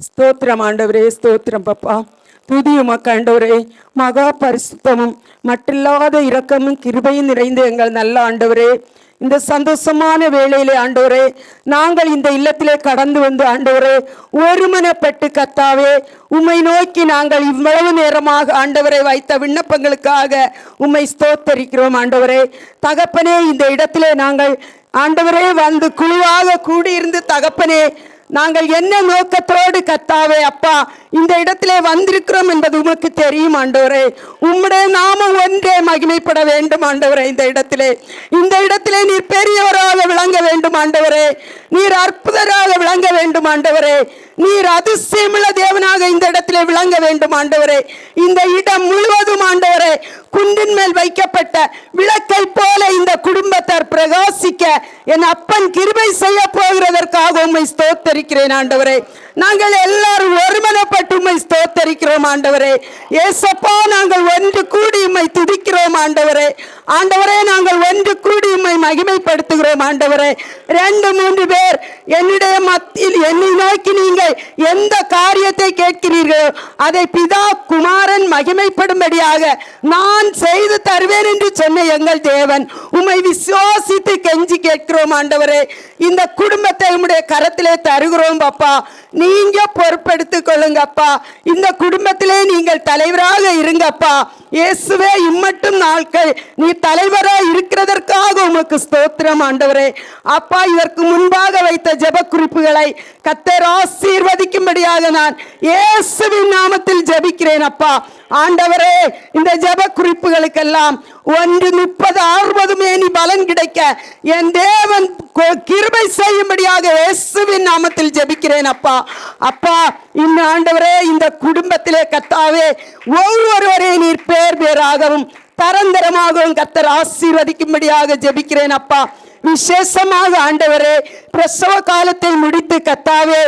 ஸ்தோத்திரம் ஆண்டவரே, ஸ்தோத்திரம் பப்பா. துதியுமக்கு ஆண்டவரே, மகா பரிசுத்தமும் மட்டில்லாத இரக்கமும் கிருபையும் நிறைந்த எங்கள் நல்ல ஆண்டவரே, இந்த சந்தோஷமான வேளையிலே ஆண்டவரே, நாங்கள் இந்த இல்லத்திலே கடந்து வந்து ஆண்டவரே ஒருமனப்பட்டு கர்த்தாவே உம்மை நோக்கி நாங்கள் இவ்வளவு நேரமாக ஆண்டவரை வைத்த விண்ணப்பங்களுக்காக உம்மை ஸ்தோத்தரிக்கிறோம் ஆண்டவரே. தகப்பனே, இந்த இடத்திலே நாங்கள் ஆண்டவரே வந்து குழுவாக கூடியிருந்து தகப்பனே, நாங்கள் என்ன நோக்கத்தோடு கர்த்தாவே அப்பா இந்த இடத்திலே வந்திருக்கிறோம் என்பது உமக்கு தெரியும் ஆண்டவரே. உம்முடைய நாமம் ஒன்றே மகிமைப்பட வேண்டும் ஆண்டவரே. இந்த இடத்திலே நீர் பெரியவராக விளங்க வேண்டும் ஆண்டவரே. நீர் அற்புதராக விளங்க வேண்டும் ஆண்டவரே. நீர் அதிசயமுள்ள தேவனாக இந்த இடத்திலே விளங்க வேண்டும் ஆண்டவரே. இந்த இடம் முழுவதும் ஆண்டவரே குன்றின் மேல் வைக்கப்பட்ட விளக்கை போல இந்த குடும்பத்தார் பிரகாசிக்க என் அப்பன் கிருபை செய்ய போகிறதற்காக உம்மை ஸ்தோத்தரிக்கிறேன் ஆண்டவரே. நாங்கள் எல்லாரும் ஒருமனப்பட்டு உம்மை ஸ்தோத்தரிக்கிறோம் ஆண்டவரே. ஏசப்பா, நாங்கள் ஒன்று கூடி உம்மை துதிக்கிறோம் ஆண்டவரே. ஆண்டவரே, நாங்கள் ஒன்று கூடி உம்மை மகிமைப்படுத்துகிறோம் ஆண்டவரே. 2-3 பேர் என்னுடைய மத்தியில் என்னை நோக்கி நீங்கள் எந்த காரியத்தை கேட்கிறீர்களோ அதை பிதா குமாரன் மகிமைப்படும்படியாக நான் செய்து தருவேன் என்று சொன்ன எங்கள் தேவன், உம்மை விசுவாசித்து கெஞ்சி கேட்கிறோம் ஆண்டவரே. இந்த குடும்பத்தை உம்முடைய கரத்திலே தருகிறோம் அப்பா. நீங்க பொறுப்பெடுத்துக் கொள்ளுங்கப்பா. இந்த குடும்பத்திலே நீங்கள் தலைவராக இருங்கப்பா. இயேசுவே, இம்மட்டும் நாட்கள் நீ தலைவராக இருக்கிறதற்காக உமக்கு ஸ்தோத்திரம் ஆண்டவரே. அப்பா, இதற்கு முன்பாக வைத்த ஜெப குறிப்புகளை கர்த்தர் ஆசீர்வதிக்கும்படியாக நான் இயேசுவின் நாமத்தில் ஜெபிக்கிறேன் அப்பா. ஆண்டவரே, இந்த ஜெப குறிப்புகளுக்கெல்லாம் 1-30-60 மேனி பலன் கிடைக்க என் தேவன் கிருபை செய்யும்படியாக இயேசுவின் நாமத்தில் ஜெபிக்கிறேன் அப்பா. அப்பா, இந்த ஆண்டவரே இந்த குடும்பத்திலே கர்த்தாவே ஒவ்வொருவரே நீர் பேர் பேராகவும் தரந்தரமாகவும் கர்த்தர் ஆசீர்வதிக்கும்படியாக ஜெபிக்கிறேன் அப்பா. விசேஷமாக ஆண்டவரே பிரசவ காலத்தை முடித்து கர்த்தாவே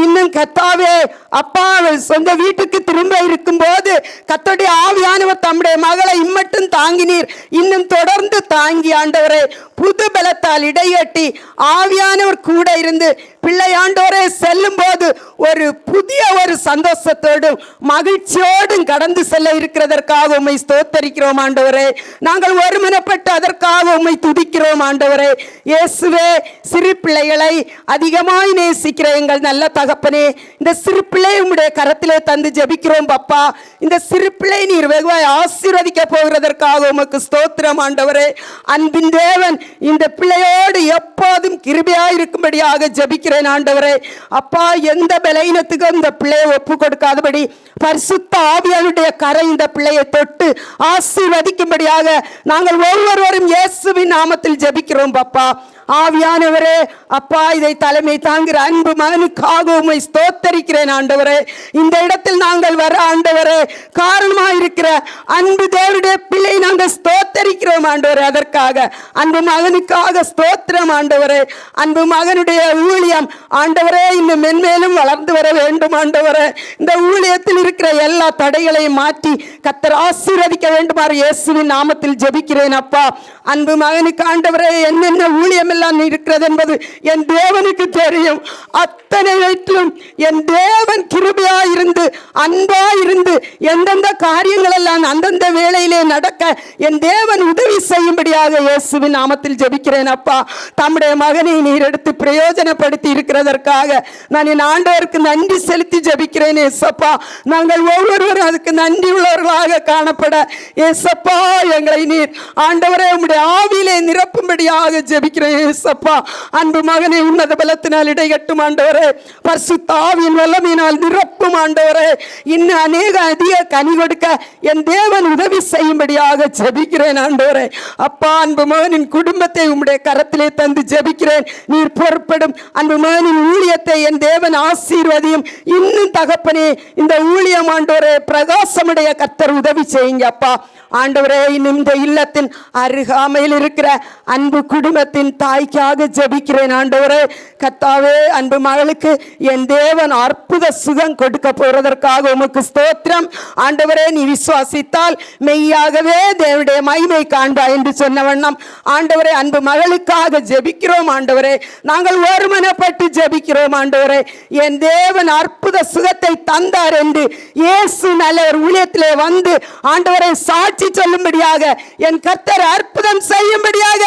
இன்னும் கர்த்தாவே அப்பா சொந்த வீட்டுக்கு திரும்ப இருக்கும் போது கர்த்தருடைய ஆவியானவர் தம்முடைய மகளை இம்மட்டும் தாங்கினீர். இன்னும் தொடர்ந்து தாங்கி ஆண்டவரே புது பலத்தால் இடையட்டி ஆவியானவர் கூட இருந்து பிள்ளை ஆண்டவரே செல்லும் போது ஒரு புதிய ஒரு சந்தோஷத்தோடும் மகிழ்ச்சியோடும் கடந்து செல்ல இருக்கிறதற்காக உம்மை ஸ்தோத்தரிக்கிறோம் ஆண்டவரே. நாங்கள் ஒருமனப்பட்டு அதற்காக உம்மை துதிக்கிறோம் ஆண்டவரே. இயேசுவே, சிறு பிள்ளைகளை அதிகமாய் நேசிக்கிற எங்கள் நல்ல தகப்பனே, இந்த சிறு பிள்ளை உம்முடைய கரத்திலே தந்து ஜெபிக்கிறோம் பப்பா. இந்த சிறு பிள்ளை நீர் வெகுவாய் ஆசீர்வதிக்க போகிறதற்காக உமக்கு ஸ்தோத்திரம் ஆண்டவரே. அன்பின் தேவன் இந்த பிள்ளையோடு எப்போதும் கிருபையாய் இருக்கும்படியாக ஜெபிக்கிறேன் ஆண்டவரே. அப்பா, எந்த பலவீனத்துக்கும் இந்த பிள்ளையை ஒப்பு கொடுக்காதபடி பரிசுத்த ஆவியானுடைய கரை இந்த பிள்ளையை தொட்டு ஆசீர்வதிக்கும்படியாக நாங்கள் ஒவ்வொருவரும் இயேசுவின் நாமத்தில் ஜெபிக்கிறோம் பப்பா. ஆவியானவரே அப்பா, இதை தலைமை தாங்குகிற அன்பு மகனுக்காக உம்மை ஸ்தோத்தரிக்கிறேன் ஆண்டவரே. இந்த இடத்தில் நாங்கள் வர ஆண்டவரே காரணமாயிருக்கிற அன்பு தேவனுடைய பிள்ளை நாங்கள் ஸ்தோத்தரிக்கிறோம் ஆண்டவரே. அதற்காக அன்பு மகனுக்காக ஸ்தோத்திரம் ஆண்டவரே. அன்பு மகனுடைய ஊழியம் ஆண்டவரே இன்னும் மென்மேலும் வளர்ந்து வர வேண்டும் ஆண்டவரே. இந்த ஊழியத்தில் இருக்கிற எல்லா தடைகளையும் மாற்றி கர்த்தர் ஆசீர்வதிக்க வேண்டுமாறு இயேசுவின் நாமத்தில் ஜெபிக்கிறேன் அப்பா. அன்பு மகனுக்கு ஆண்டவரே என்னென்ன ஊழியம் எல்லாம் இருக்கிறது என்பது என் தேவனுக்கு தெரியும். அத்தனை வீட்டிலும் என் தேவன் கிருபையாயிருந்து அன்பாயிருந்து எந்தெந்த காரியங்கள் எல்லாம் அந்தந்த வேளையிலே நடக்க என் தேவன் உதவி செய்யும்படியாக இயேசுவின் நாமத்தில் ஜெபிக்கிறேன் அப்பா. தம்முடைய மகனை நீர் எடுத்து பிரயோஜனப்படுத்தி இருக்கிறதற்காக நான் என் ஆண்டவருக்கு நன்றி செலுத்தி ஜெபிக்கிறேன் ஏசப்பா. நாங்கள் ஒவ்வொருவரும் அதுக்கு நன்றி உள்ளவர்களாக காணப்பட ஏசப்பா எங்களை நீர் ஆண்டவரே உம்முடைய ஆவியிலே நிரப்பும்படியாக ஜெபிக்கிறேன் ஏசப்பா. அன்பு மகனை உன்னத பலத்தினால் இடைகட்டும் ஆண்டவரே. பரிசுத்த ஆவியின் வல்லமையினால் நிரப்பும் ஆண்டவரே. இன்னும் அதிக கனி கொடுக்க என் தேவன் உதவி செய்யும்படியாக ஜெபிக்கிறேன் ஆண்டவரே. அப்பா, அன்பு மகனின் குடும்பத்தை உம்முடைய கரத்திலே தந்து ஜெபிக்கிறேன். நீர் பொறுப்படும் அன்பு மகனின் ஊழியத்தை என் தேவன் ஆசீர்வதியும். இன்னும் தகப்பனே இந்த ஊழியம் ஆண்டவரே பிரகாசமுடைய கர்த்தர் உதவி செய்யுங்க அப்பா. ஆண்டவரே, இன்னும் இந்த இல்லத்தின் அருகாமையில் இருக்கிற அன்பு குடும்பத்தின் தாய்க்காக ஜெபிக்கிறேன் ஆண்டவரே. கர்த்தாவே, அன்பு மகளுக்கு என் தேவன் அற்புத சுகம் கொடு கொடுக்க போறதற்காக உமக்கு ஸ்தோத்திரம். ஆண்டவரே, நீ விசுவாசித்தால் மெய்யாகவே தேவனுடைய மகிமை காண்பாய் என்று சொன்ன வண்ணம் ஆண்டவரே, அன்பு மகளுக்காக ஜெபிக்கிறோம். ஆண்டவரே, நாங்கள் ஒருமனப்பட்டு ஜெபிக்கிறோம். ஆண்டவரே, என் தேவன் அற்புத சுகத்தை தந்தார் என்று இயேசு நல்லவர் ஊழியத்திலே வந்து ஆண்டவரை சாட்சி சொல்லும்படியாக, என் கர்த்தர் அற்புதம் செய்யும்படியாக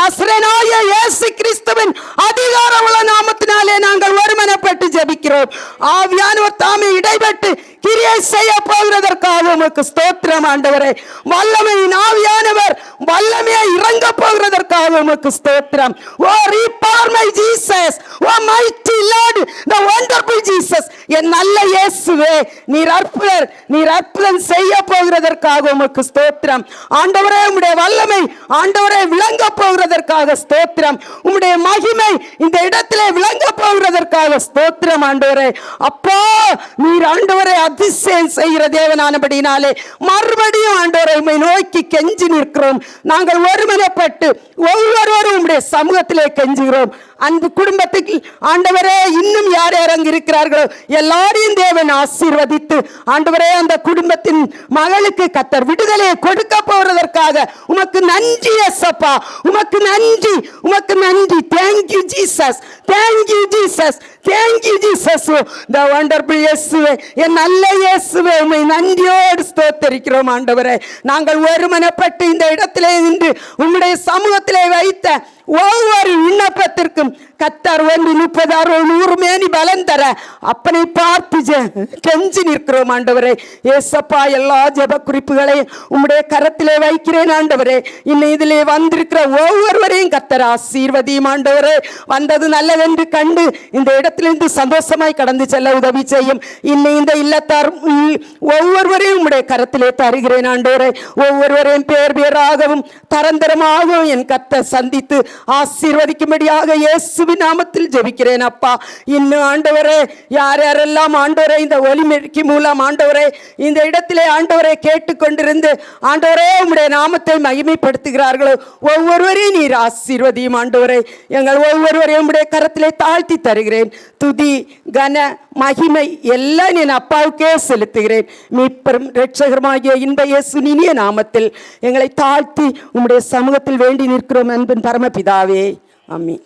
நசரேயனாகிய இயேசு கிறிஸ்துவின் அதிகாரமுள்ள நாமத்தினாலே நாங்கள் ஒருமனப்பட்டு ஜெபிக்கிறோம். ஆவியானவர் தாமே இடைப்பட்டு கிரியை செய்ய போகிறதற்காக உமக்கு ஸ்தோத்திரம். ஆண்டவரே, வல்லமையின் ஆவியானவர் வல்லமையை இறங்க போகிறதற்காக உமக்கு ஸ்தோத்திரம். ஓ ரீபார் my Jesus, oh mighty lord, the wonderful Jesus, என் நல்ல இயேசுவே, நீர் அற்புதர், நீர் அற்புதம் செய்ய போகிறதற்காக உமக்கு ஸ்தோத்திரம். ஆண்டவரே, உம்முடைய வல்லமை ஆண்டவரே விளங்க போகிறதற்காக ஸ்தோத்திரம். உம்முடைய மகிமை இந்த இடத்திலே விளங்க போகிறதற்காக ஸ்தோத்திரம். ஆண்டவரே, அப்பா, நீர் ஆண்டவரே அதிசயம் செய்கிற தேவனானபடினாலே மறுபடியும் ஆண்டவரை உம்மை நோக்கி கெஞ்சி நிற்கிறோம். நாங்கள் ஒருமனப்பட்டு ஒவ்வொருவரும் உம்முடைய சமூகத்திலே கெஞ்சுகிறோம். அன்பு குடும்பத்துக்கு ஆண்டவரே, இன்னும் யார் யார் அங்கு இருக்கிறார்களோ எல்லாரையும் தேவன் ஆசீர்வதித்து ஆண்டவரே, அந்த குடும்பத்தின் மகளுக்கு கர்த்தர் விடுதலையை கொடுக்க போவதற்காக உமக்கு நன்றி இயேசப்பா, உமக்கு நன்றி, உமக்கு நன்றி. Thank you Jesus, thank you Jesus, thank you Jesus, the wonderful இயேசுவே, என் நல்ல இயேசுவே, உம்மை நன்றியோடு ஸ்தோத்திரிக்கிறோம். ஆண்டவரே, நாங்கள் ஒருமனப்பட்டு இந்த இடத்திலே நின்று உம்முடைய சமூகத்திலே வைத்த ஒவ்வொரு விண்ணப்பத்திற்கும் கர்த்தர் 1 30 60 100 மேனி பலன் தர அப்பனை பார்த்து கெஞ்சி நிற்கிறோம். ஆண்டவரே, ஏசப்பா, எல்லா ஜெப குறிப்புகளையும் உம்முடைய கரத்திலே வைக்கிறேன். ஆண்டவரே, இன்னும் இதிலே வந்திருக்கிற ஒவ்வொருவரையும் கர்த்தர் ஆசீர்வதியும். ஆண்டவரே, வந்தது நல்லதென்று கண்டு இந்த இடத்திலிருந்து சந்தோஷமாய் கடந்து செல்ல உதவி செய்யும். இன்னும் இந்த இல்லத்தார் ஒவ்வொருவரையும் உம்முடைய கரத்திலே தருகிறேன். ஆண்டவரே, ஒவ்வொருவரையும் பேர் பேராகவும் தரந்தரமாகவும் என் கர்த்தர் சந்தித்து ஆசீர்வதிக்கும்படியாக இயேசுவின் நாமத்தில் ஜெபிக்கிறேன். அப்பா, இன்னும் ஆண்டவரே, யார் யாரெல்லாம் ஆண்டவரே இந்த ஒலிமெழுக்கி மூலம் ஆண்டவரே இந்த இடத்திலே ஆண்டவரை கேட்டுக்கொண்டிருந்து ஆண்டவரே உம்முடைய நாமத்தை மகிமைப்படுத்துகிறார்களோ ஒவ்வொருவரையும் நீர் ஆசீர்வதியும். ஆண்டவரே, எங்கள் ஒவ்வொருவரையும் உம்முடைய கரத்திலே தாழ்த்தி தருகிறேன். துதி, கன, மகிமை எல்லாம் என் அப்பாவுக்கே செலுத்துகிறேன். மீட்பரும் இரட்சகருமாகிய இன்ப இயேசு இனிய நாமத்தில் எங்களை தாழ்த்தி உம்முடைய சமூகத்தில் வேண்டி நிற்கிறோம். அன்பின் பரமபிதாவே, ஆமென்.